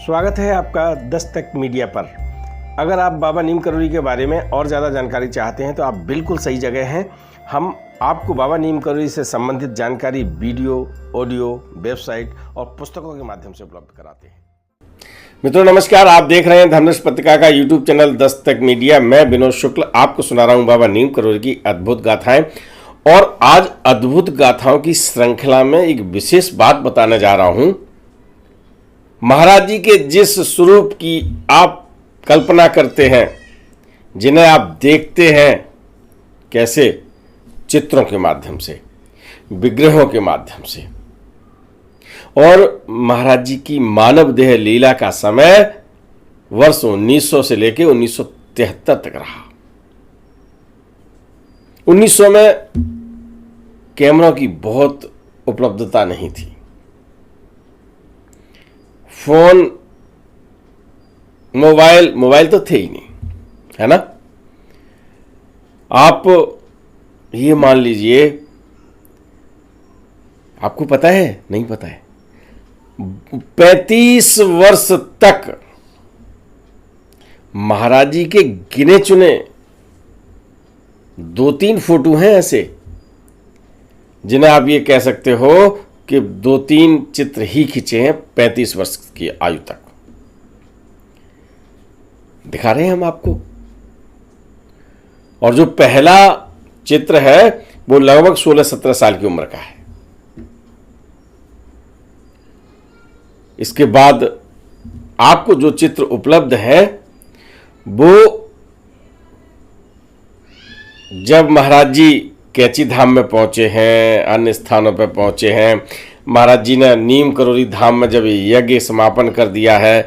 स्वागत है आपका दस्तक मीडिया पर। अगर आप बाबा नीम करोली के बारे में और ज़्यादा जानकारी चाहते हैं तो आप बिल्कुल सही जगह हैं। हम आपको बाबा नीम करोली से संबंधित जानकारी वीडियो, ऑडियो, वेबसाइट और पुस्तकों के माध्यम से उपलब्ध कराते हैं। मित्रों नमस्कार, आप देख रहे हैं धर्मनिष्ठ पत्रिका का यूट्यूब चैनल दस्तक मीडिया। मैं विनोद शुक्ल आपको सुना रहा हूँ बाबा नीम करोली की अद्भुत गाथाएं। और आज अद्भुत गाथाओं की श्रृंखला में एक विशेष बात बताने जा रहा हूँ। महाराज जी के जिस स्वरूप की आप कल्पना करते हैं, जिन्हें आप देखते हैं कैसे, चित्रों के माध्यम से, विग्रहों के माध्यम से, और महाराज जी की मानव देह लीला का समय वर्ष 1900 से लेकर 1973 तक रहा। 1900 में कैमरों की बहुत उपलब्धता नहीं थी, फोन, मोबाइल तो थे ही नहीं, है ना। आप ये मान लीजिए, आपको पता है, नहीं पता है, 35 वर्ष तक महाराज जी के गिने चुने 2-3 फोटो हैं ऐसे जिन्हें आप ये कह सकते हो कि 2-3 चित्र ही खींचे हैं 35 वर्ष की आयु तक। दिखा रहे हैं हम आपको। और जो पहला चित्र है वो लगभग 16-17 साल की उम्र का है। इसके बाद आपको जो चित्र उपलब्ध है वो जब महाराज जी कैची धाम में पहुंचे हैं, अन्य स्थानों पर पहुंचे हैं, महाराज जी ने नीम करोली धाम में जब यज्ञ समापन कर दिया है,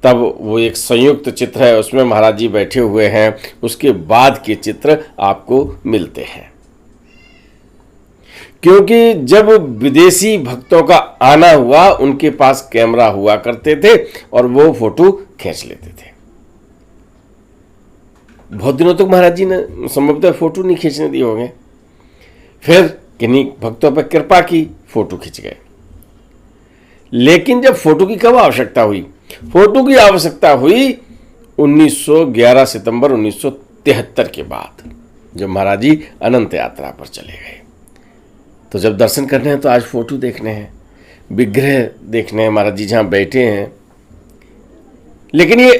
तब वो एक संयुक्त चित्र है, उसमें महाराज जी बैठे हुए हैं। उसके बाद के चित्र आपको मिलते हैं, क्योंकि जब विदेशी भक्तों का आना हुआ, उनके पास कैमरा हुआ करते थे और वो फोटो खींच लेते थे। बहुत दिनों तक महाराज जी ने संभवतः फोटो नहीं खींचने दिए होंगे। फिर किन्हीं भक्तों पर कृपा की, फोटो खींच गए। लेकिन जब फोटो की कब आवश्यकता हुई? फोटो की आवश्यकता हुई 1911 सितंबर 1973 के बाद, जब महाराज जी अनंत यात्रा पर चले गए। तो जब दर्शन करने हैं तो आज फोटो देखने हैं, विग्रह देखने हैं, महाराज जी जहां बैठे हैं। लेकिन ये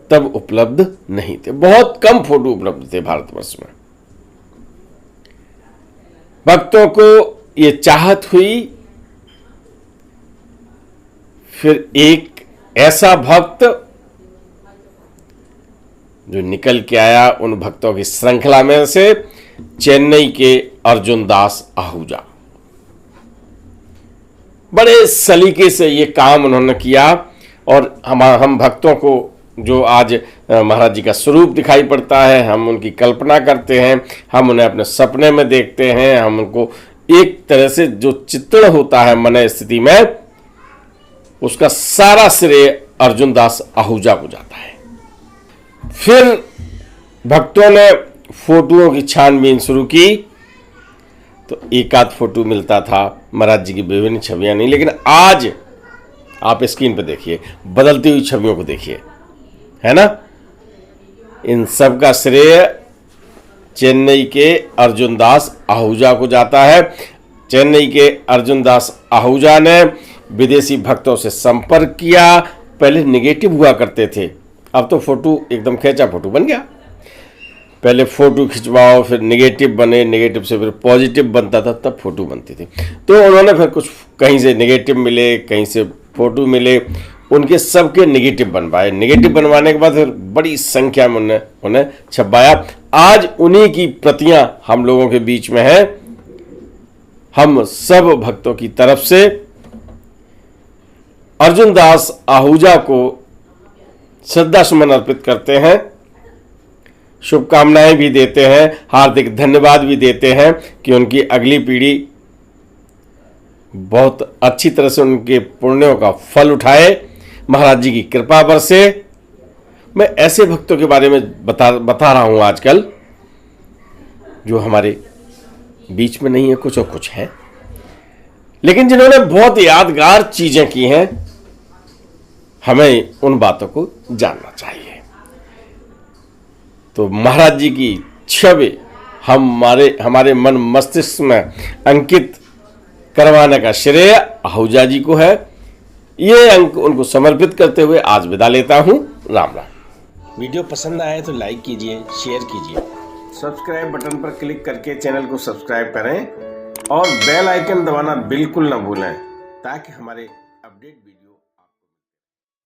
तब उपलब्ध नहीं थे, बहुत कम फोटो उपलब्ध थे भारतवर्ष में। भक्तों को ये चाहत हुई, फिर एक ऐसा भक्त जो निकल के आया उन भक्तों की श्रृंखला में से, चेन्नई के अर्जुन दास आहूजा। बड़े सलीके से ये काम उन्होंने किया और हम भक्तों को जो आज महाराज जी का स्वरूप दिखाई पड़ता है, हम उनकी कल्पना करते हैं, हम उन्हें अपने सपने में देखते हैं, हम उनको एक तरह से जो चित्रण होता है मन स्थिति में, उसका सारा श्रेय अर्जुन दास आहूजा को जाता है। फिर भक्तों ने फोटोओं की छानबीन शुरू की तो एक आध फोटो मिलता था, महाराज जी की विभिन्न छवियां नहीं। लेकिन आज आप स्क्रीन पर देखिए, बदलती हुई छवियों को देखिए, है ना। इन सब का श्रेय चेन्नई के अर्जुन दास आहूजा को जाता है। चेन्नई के अर्जुन दास आहूजा ने विदेशी भक्तों से संपर्क किया। पहले नेगेटिव हुआ करते थे, अब तो फोटो एकदम खींचा फोटो बन गया। पहले फोटो खिंचवाओ, फिर नेगेटिव बने, नेगेटिव से फिर पॉजिटिव बनता था, तब फोटो बनती थी। तो उन्होंने फिर कुछ कहीं से नेगेटिव मिले, कहीं से फोटो मिले, उनके सबके नेगेटिव बनवाए। नेगेटिव बनवाने के बाद फिर बड़ी संख्या में उन्हें छपवाया। आज उन्हीं की प्रतियां हम लोगों के बीच में है। हम सब भक्तों की तरफ से अर्जुन दास आहूजा को श्रद्धा सुमन अर्पित करते हैं, शुभकामनाएं भी देते हैं, हार्दिक धन्यवाद भी देते हैं कि उनकी अगली पीढ़ी बहुत अच्छी तरह से उनके पुण्यों का फल उठाए, महाराज जी की कृपा बरसे। मैं ऐसे भक्तों के बारे में बता रहा हूं आजकल, जो हमारे बीच में नहीं है, कुछ और कुछ है, लेकिन जिन्होंने बहुत यादगार चीजें की हैं। हमें उन बातों को जानना चाहिए। तो महाराज जी की छवि हमारे मन मस्तिष्क में अंकित करवाने का श्रेय आहूजा जी को है। ये अंक उनको समर्पित करते हुए आज विदा लेता हूं। राम राम। वीडियो पसंद आए तो लाइक कीजिए, शेयर कीजिए। सब्सक्राइब बटन पर क्लिक करके चैनल को सब्सक्राइब करें और बेल आइकन दबाना बिल्कुल ना भूलें ताकि हमारे अपडेट